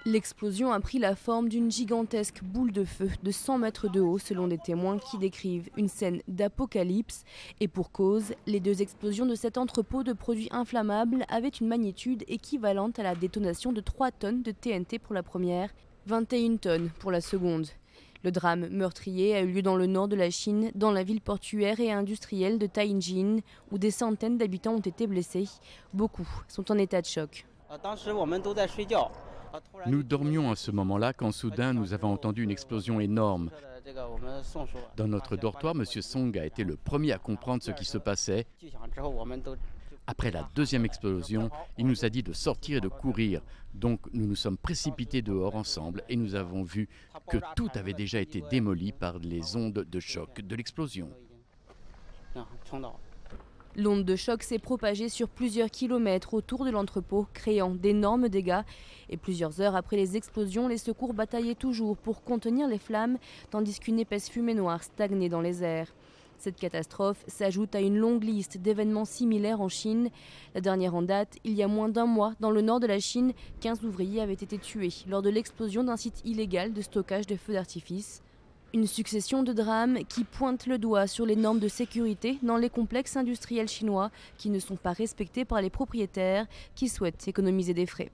L'explosion a pris la forme d'une gigantesque boule de feu de 100 mètres de haut selon des témoins qui décrivent une scène d'apocalypse. Et pour cause, les deux explosions de cet entrepôt de produits inflammables avaient une magnitude équivalente à la détonation de 3 tonnes de TNT pour la première, 21 tonnes pour la seconde. Le drame meurtrier a eu lieu dans le nord de la Chine, dans la ville portuaire et industrielle de Tianjin, où des centaines d'habitants ont été blessés. Beaucoup sont en état de choc. Nous dormions à ce moment-là quand soudain nous avons entendu une explosion énorme. Dans notre dortoir, M. Song a été le premier à comprendre ce qui se passait. Après la deuxième explosion, il nous a dit de sortir et de courir. Donc nous nous sommes précipités dehors ensemble et nous avons vu que tout avait déjà été démoli par les ondes de choc de l'explosion. L'onde de choc s'est propagée sur plusieurs kilomètres autour de l'entrepôt, créant d'énormes dégâts. Et plusieurs heures après les explosions, les secours bataillaient toujours pour contenir les flammes, tandis qu'une épaisse fumée noire stagnait dans les airs. Cette catastrophe s'ajoute à une longue liste d'événements similaires en Chine. La dernière en date, il y a moins d'un mois, dans le nord de la Chine, 15 ouvriers avaient été tués lors de l'explosion d'un site illégal de stockage de feux d'artifice. Une succession de drames qui pointent le doigt sur les normes de sécurité dans les complexes industriels chinois qui ne sont pas respectés par les propriétaires qui souhaitent économiser des frais.